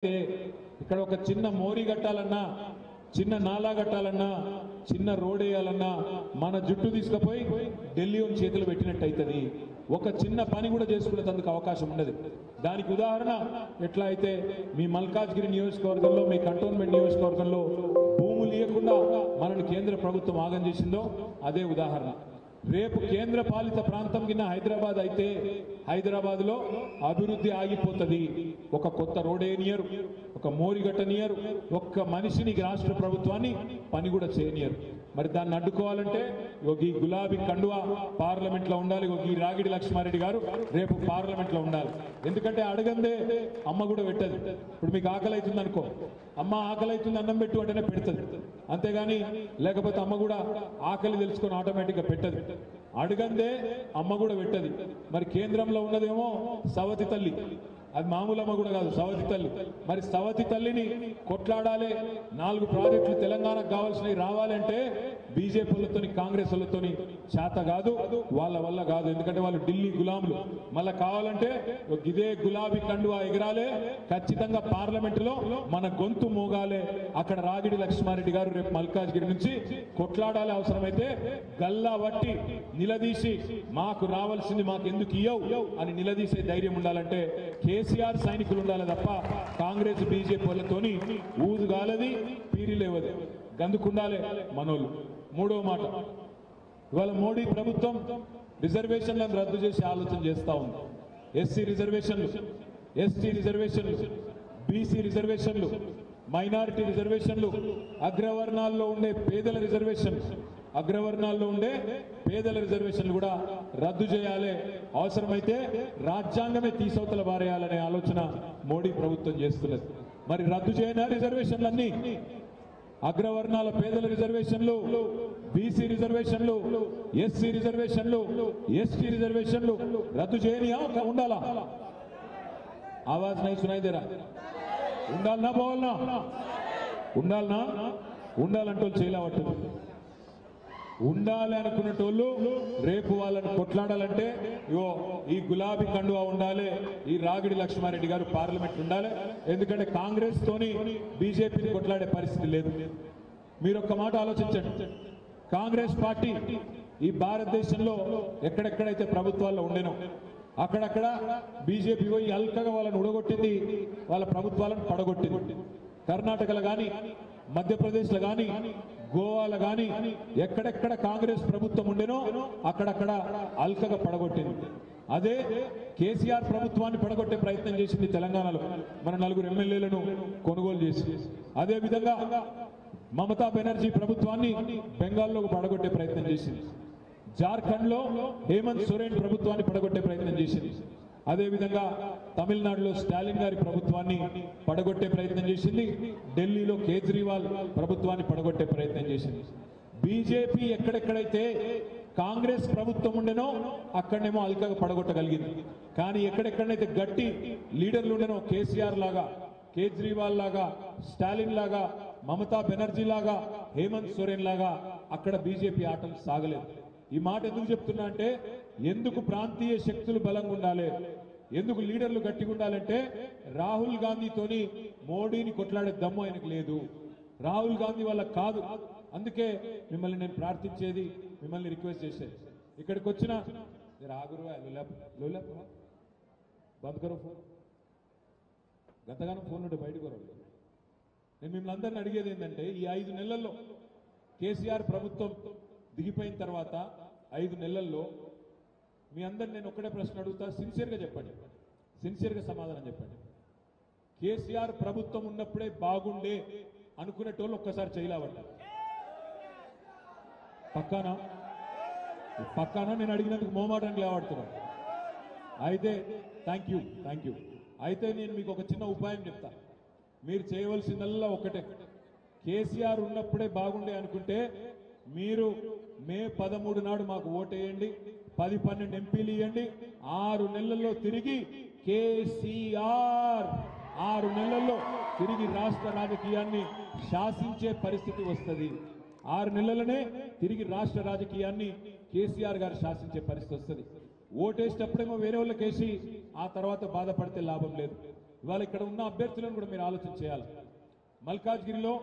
ఇక్కడ ఒక చిన్న మోరీ కట్టాలన్నా చిన్న నాలా కట్టాలన్నా చిన్న రోడ్ వేయాలన్నా మన జుట్టు తీసుకుపోయి ఢిల్లీ చేతులు పెట్టినట్టయితది. ఒక చిన్న పని కూడా చేసుకునేందుకు అవకాశం ఉండదు. దానికి ఉదాహరణ ఎట్లా అయితే మీ మల్కాజ్గిరి నియోజకవర్గంలో మీ కంటోన్మెంట్ నియోజకవర్గంలో భూములు ఇవ్వకుండా మనల్ని కేంద్ర ప్రభుత్వం ఆగం చేసిందో అదే ఉదాహరణ. రేపు కేంద్ర పాలిత ప్రాంతం కింద హైదరాబాద్ అయితే హైదరాబాద్ లో అభివృద్ధి ఆగిపోతుంది. ఒక కొత్త రోడ్ వేయనియరు, ఒక మోరి గట్టనియరు, ఒక్క మనిషిని రాష్ట్ర ప్రభుత్వాన్ని పని కూడా చేయనియరు. మరి దాన్ని అడ్డుకోవాలంటే ఈ గులాబీ కండువా పార్లమెంట్ లో ఉండాలి. ఈ రాగిడి లక్ష్మారెడ్డి గారు రేపు పార్లమెంట్ లో ఉండాలి. ఎందుకంటే అడగందే అమ్మ కూడా పెట్టదు. ఇప్పుడు మీకు ఆకలి అవుతుంది అనుకో, అమ్మ ఆకలి అవుతుంది అన్నం పెట్టు అంటేనే పెడుతుంది, అంతేగాని లేకపోతే అమ్మ కూడా ఆకలి తెలుసుకొని ఆటోమేటిక్ గా పెట్టదు. అడగందే అమ్మ కూడా పెట్టదు. మరి కేంద్రంలో ఉన్నదేమో సవతి తల్లి, అది మామూలు అమ్మ కూడా కాదు, సవతి తల్లి. మరి సవతి తల్లిని కొట్లాడాలి, 4 ప్రాజెక్టులు తెలంగాణకు కావాల్సినవి రావాలంటే బీజేపీ వాళ్ళతోని కాంగ్రెస్ వాళ్ళతోని చేత కాదు, వాళ్ళ వల్ల కాదు. ఎందుకంటే వాళ్ళు ఢిల్లీ గులాములు. మళ్ళా కావాలంటే ఇదే గులాబీ కండువా ఎగరాలే, ఖచ్చితంగా పార్లమెంటులో మన గొంతు మోగాలే. అక్కడ రాగిడి లక్ష్మారెడ్డి గారు రేపు మల్కాజ్గిరి నుంచి కొట్లాడాలి. అవసరమైతే గల్లా వట్టి నిలదీసి మాకు రావాల్సింది మాకు ఎందుకు ఇయ్యవు అని నిలదీసే ధైర్యం ఉండాలంటే కేసీఆర్ సైనికులు ఉండాలి తప్ప కాంగ్రెస్ బీజేపీ వాళ్ళతోని ఊదు గాలది, పీరి లేవది, గందుకుండాలే మనోళ్ళు. మూడో మాట, ఇవాళ మోడీ ప్రభుత్వం రిజర్వేషన్లను రద్దు చేసి ఆలోచన చేస్తా ఉంది. ఎస్సీ రిజర్వేషన్లు, ఎస్టీ రిజర్వేషన్లు, బీసీ రిజర్వేషన్లు, మైనారిటీ రిజర్వేషన్లు, అగ్రవర్ణాల్లో ఉండే పేదల రిజర్వేషన్లు, అగ్రవర్ణాల్లో ఉండే పేదల రిజర్వేషన్లు కూడా రద్దు చేయాలి. అవసరమైతే రాజ్యాంగమే తీసవతల బారేయాలనే ఆలోచన మోడీ ప్రభుత్వం చేస్తున్నది. మరి రద్దు చేయనా రిజర్వేషన్లన్నీ? అగ్రవర్ణాల పేదల రిజర్వేషన్లు, బీసీ రిజర్వేషన్లు, ఎస్సీ రిజర్వేషన్లు, ఎస్టీ రిజర్వేషన్లు రద్దు చేయనియా ఉండాలా? ఆవాజ్ నై సునాయి దేరా? ఉండాలనా పోవాలనా? ఉండాలనా? ఉండాలంటూ చేయలేవట్టు. ఉండాలి అనుకున్నటోళ్ళు రేపు వాళ్ళని కొట్లాడాలంటే ఈ గులాబీ కండువా ఉండాలి, ఈ రాగిడి లక్ష్మారెడ్డి గారు పార్లమెంట్ ఉండాలి. ఎందుకంటే కాంగ్రెస్ తోని బీజేపీని కొట్లాడే పరిస్థితి లేదు. మీరు ఒక్క మాట ఆలోచించండి. కాంగ్రెస్ పార్టీ ఈ భారతదేశంలో ఎక్కడెక్కడైతే ప్రభుత్వాల్లో ఉండేనో అక్కడక్కడ బీజేపీ పోయి అల్కగా వాళ్ళని ఉడగొట్టింది, వాళ్ళ ప్రభుత్వాలను పడగొట్టింది. కర్ణాటకలో కానీ, మధ్యప్రదేశ్లో కానీ, గోవాలో కానీ ఎక్కడెక్కడ కాంగ్రెస్ ప్రభుత్వం ఉండేనో అక్కడక్కడ అల్కగా పడగొట్టింది. అదే కేసీఆర్ ప్రభుత్వాన్ని పడగొట్టే ప్రయత్నం చేసింది తెలంగాణలో, మన 4 ఎమ్మెల్యేలను కొనుగోలు చేసి. అదే విధంగా మమతా బెనర్జీ ప్రభుత్వాన్ని బెంగాల్లో పడగొట్టే ప్రయత్నం చేసింది. జార్ఖండ్ లో హేమంత్ సోరెన్ ప్రభుత్వాన్ని పడగొట్టే ప్రయత్నం చేసింది. అదేవిధంగా తమిళనాడులో స్టాలిన్ గారి ప్రభుత్వాన్ని పడగొట్టే ప్రయత్నం చేసింది. ఢిల్లీలో కేజ్రీవాల్ ప్రభుత్వాన్ని పడగొట్టే ప్రయత్నం చేసింది. బీజేపీ ఎక్కడెక్కడైతే కాంగ్రెస్ ప్రభుత్వం ఉండేనో అక్కడనేమో అల్కగా పడగొట్టగలిగింది. కానీ ఎక్కడెక్కడైతే గట్టి లీడర్లు ఉండేనో కేసీఆర్ లాగా, కేజ్రీవాల్ లాగా, స్టాలిన్ లాగా, మమతా బెనర్జీ లాగా, హేమంత్ సోరెన్ లాగా అక్కడ బీజేపీ ఆటలు సాగలేదు. ఈ మాట ఎందుకు చెప్తున్నా అంటే, ఎందుకు ప్రాంతీయ శక్తులు బలంగా ఉండాలి, ఎందుకు లీడర్లు గట్టిగా ఉండాలంటే రాహుల్ గాంధీతోని మోడీని కొట్లాడే దమ్ము ఆయనకు లేదు. రాహుల్ గాంధీ వల్ల కాదు. అందుకే మిమ్మల్ని నేను ప్రార్థించేది, మిమ్మల్ని రిక్వెస్ట్ చేసేది, ఇక్కడికి వచ్చిన బంద్ కరో ఫోన్, గతగానం ఫోన్ ఉంటే బయటకు రావాలి. నేను మిమ్మల్ని అందరిని అడిగేది ఏంటంటే, ఈ 5 నెలల్లో కేసీఆర్ ప్రభుత్వం దిగిపోయిన తర్వాత 5 నెలల్లో మీ అందరు నేను ఒక్కడే ప్రశ్న అడుగుతా, సిన్సియర్గా చెప్పండి, సిన్సియర్గా సమాధానం చెప్పండి. కేసీఆర్ ప్రభుత్వం ఉన్నప్పుడే బాగుండే అనుకునేటోళ్ళు ఒక్కసారి చేయలేవట. పక్కానా? పక్కానా? నేను అడిగినందుకు మోమాటానికి లేవాడుతున్నాను. అయితే థ్యాంక్ యూ. అయితే నేను మీకు ఒక చిన్న ఉపాయం చెప్తా. మీరు చేయవలసిందల్లా ఒకటే, కేసీఆర్ ఉన్నప్పుడే బాగుండే అనుకుంటే మీరు మే 13 నాడు మాకు ఓటేయండి, 10-12 ఎంపీలు ఇవ్వండి. 6 నెలల్లో తిరిగి కేసీఆర్ 6 నెలల్లో తిరిగి రాష్ట్ర రాజకీయాన్ని శాసించే పరిస్థితి వస్తుంది. 6 నెలలనే తిరిగి రాష్ట్ర రాజకీయాన్ని కేసీఆర్ గారు శాసించే పరిస్థితి వస్తుంది. ఓటేసేటప్పుడేమో వేరే వాళ్ళకేసి ఆ తర్వాత బాధపడితే లాభం లేదు. ఇవాళ ఇక్కడ ఉన్న అభ్యర్థులను కూడా మీరు ఆలోచన చేయాలి. మల్కాజ్గిరిలో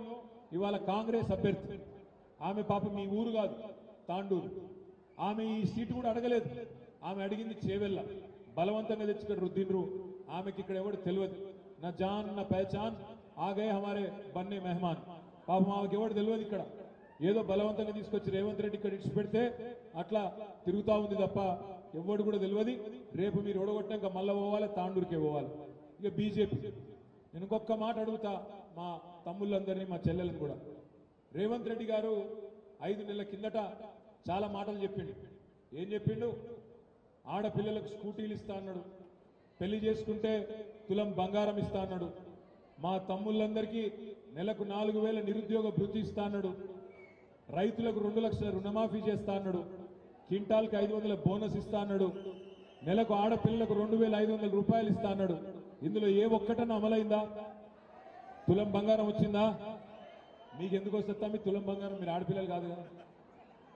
ఇవాళ కాంగ్రెస్ అభ్యర్థి, ఆమె పాప మీ ఊరు కాదు, తాండూరు. ఆమె ఈ సీటు కూడా అడగలేదు. ఆమె అడిగింది చేవెళ్ళ. బలవంతంగా తెచ్చుకొని రుద్దిండ్రు. ఆమెకి ఇక్కడ ఎవడు తెలియదు. నా జాన్ నా పహచాన్ ఆగే హమారే బన్నే మెహమాన్. పాపం ఆమెకి ఎవడు తెలియదు. ఇక్కడ ఏదో బలవంతంగా తీసుకొచ్చి రేవంత్ రెడ్డి ఇక్కడ ఇచ్చి పెడితే అట్లా తిరుగుతా ఉంది తప్ప ఎవడు కూడా తెలియదు. రేపు మీరు ఓడగొట్టాక మళ్ళా పోవాలి, తాండూరుకే పోవాలి. ఇక బీజేపీ, నేను ఇంకొక మాట అడుగుతా మా తమ్ముళ్ళందరినీ, మా చెల్లెలను కూడా. రేవంత్ రెడ్డి గారు 5 నెలల కిందట చాలా మాటలు చెప్పిండు. ఏం చెప్పిండు? ఆడపిల్లలకు స్కూటీలు ఇస్తా అన్నాడు, పెళ్లి చేసుకుంటే తులం బంగారం ఇస్తా అన్నాడు, మా తమ్ముళ్ళందరికీ నెలకు 4,000 నిరుద్యోగ భృతి ఇస్తా అన్నాడు, రైతులకు 2 లక్షల రుణమాఫీ చేస్తా అన్నాడు, క్వింటాల్కి 500 బోనస్ ఇస్తా అన్నాడు, నెలకు ఆడపిల్లలకు 2,500 రూపాయలు ఇస్తా అన్నాడు. ఇందులో ఏ ఒక్కటన్నా అమలైందా? తులం బంగారం వచ్చిందా? మీకు ఎందుకు వస్తుందా మీ తులం బంగారం? మీరు ఆడపిల్లలు కాదు కదా.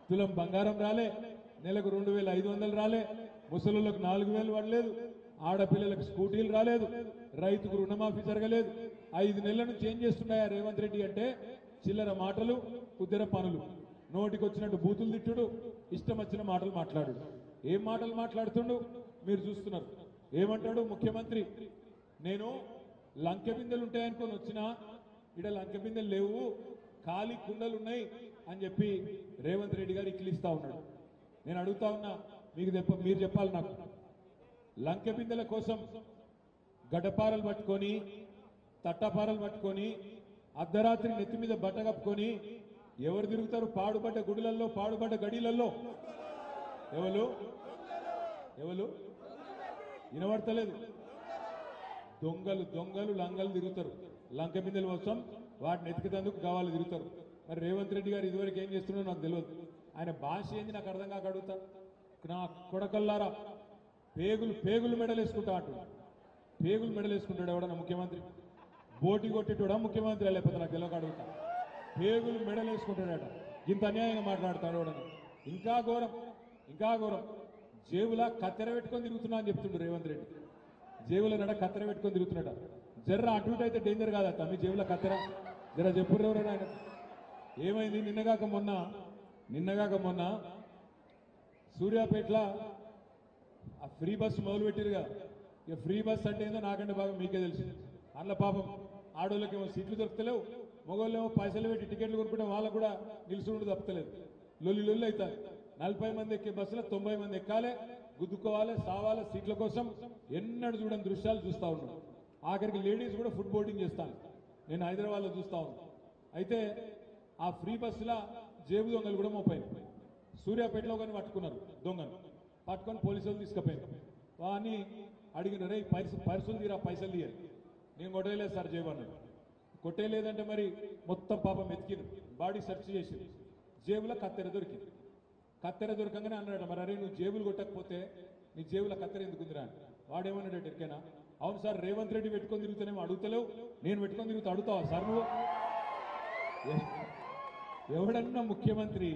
తులం బంగారం రాలే, నెలకు 2,500 రాలే, ముసలులకు 4,000 పడలేదు, ఆడపిల్లలకు స్కూటీలు రాలేదు, రైతుకు రుణమాఫీ జరగలేదు. 5 నెలల నుంచి ఏం చేస్తున్నాయా రేవంత్ రెడ్డి అంటే చిల్లర మాటలు, కుద్దెర పనులు, నోటికి వచ్చినట్టు బూతులు తిట్టుడు, ఇష్టం వచ్చిన మాటలు మాట్లాడు. ఏం మాటలు మాట్లాడుతుండు మీరు చూస్తున్నారు. ఏమంటాడు ముఖ్యమంత్రి? నేను లంకె బిందెలు ఉంటాయనుకొని వచ్చినా, ఇక్కడ లంకె బిందెలు లేవు, ఖాళీ కుండలు ఉన్నాయి అని చెప్పి రేవంత్ రెడ్డి గారు ఇక్కిలిస్తా ఉన్నాడు. నేను అడుగుతా ఉన్నా, మీరు చెప్పాలి నాకు. లంకె బిందెల కోసం గడ్డపారలు పట్టుకొని, తట్టపారలు పట్టుకొని, అర్ధరాత్రి నెత్తి మీద బట్ట కప్పుకొని ఎవరు తిరుగుతారు? పాడుబడ్డ గుడులలో, పాడుబడ్డ గడిలలో. ఎవరు ఎవరు వినబడతలేదు. దొంగలు దొంగలు లంగలు తిరుగుతారు. లంక బిందెల కోసం వాటిని ఎతికితందుకు గవాలు తిరుగుతారు. మరి రేవంత్ రెడ్డి గారు ఇదివరకు ఏం చేస్తున్నారో నాకు తెలియదు. ఆయన భాష ఏంది నాకు అర్థం కాక అడుగుతారు. నా కొడకల్లారా, పేగులు మెడలేసుకుంటా అంటు. పేగులు మెడలేసుకుంటాడు ఎవడన్నా ముఖ్యమంత్రి? బోటి కొట్టేటోడా ముఖ్యమంత్రి? లేకపోతే నాకు తెలియక అడుగుతా. పేగులు మెడలేసుకుంటాడట. ఇంత అన్యాయంగా మాట్లాడతాడు ఎవడన్నా. ఇంకా ఘోరం, ఇంకా ఘోరం. జేబులా కత్తెర పెట్టుకొని తిరుగుతున్నా అని చెప్తుండు రేవంత్ రెడ్డి. జేబుల నడ కత్తెర పెట్టుకొని తిరుగుతున్నాడ. జర్ర అటు ఇటు అయితే డేంజర్ కాదట. మీ జేబుల కత్తెర జర చెప్పుర్రు ఎవరైనా. ఆయన ఏమైంది? నిన్నగాక మొన్న సూర్యాపేటలో ఆ ఫ్రీ బస్సు మొదలు పెట్టిరుగా. ఇక ఫ్రీ బస్ అంటే ఏందో నాకంటే బాగా మీకే తెలుసు. అందులో పాపం ఆడోళ్ళకేమో సీట్లు దొరుకుతలేవు, మగవాళ్ళేమో పైసలు పెట్టి టికెట్లు కొనుక్కుంటే వాళ్ళకు కూడా నిలుసుడు తప్పలేదు. లొల్లి అవుతాయి. 40 మంది ఎక్కే బస్సులో 90 మంది ఎక్కాలి, గుద్దుకోవాలి, సావాలి సీట్ల కోసం. ఎన్నడూ చూడని దృశ్యాలు చూస్తా ఉన్నాం. ఆఖరికి లేడీస్ కూడా ఫుడ్ బోర్డింగ్ చేస్తాను. నేను హైదరాబాద్లో చూస్తా ఉన్నాను. అయితే ఆ ఫ్రీ బస్సులో జేబు దొంగలు కూడా మోపోయింది. సూర్యాపేటలో కానీ పట్టుకున్నారు దొంగను. పట్టుకొని పోలీసులు తీసుకుపోయింది. వాని అడిగిన, రే పైసలు తీరా, పైసలు తీయాలి. నేను కొట్టేయలేదు సార్ జేబు అన్నాడు. కొట్టేయలేదంటే మరి మొత్తం పాపం ఎతికిరు, బాడీ సెర్చ్ చేసి జేబులో కత్తెర దొరికింది. కత్తెర దొరకంగానే అన్నాడు, మరి అరే నువ్వు జేబులు కొట్టకపోతే నీ జేబుల కత్తెర ఎందుకుందిరా అని. వాడేమన్నాడు ఎరికైనా? అవును సార్, రేవంత్ రెడ్డి పెట్టుకొని తిరుగుతానేమో అడుగుతలేవు, నేను పెట్టుకొని తిరుగుతా అడుగుతావా సార్ నువ్వు? ఎవడన్నా ముఖ్యమంత్రి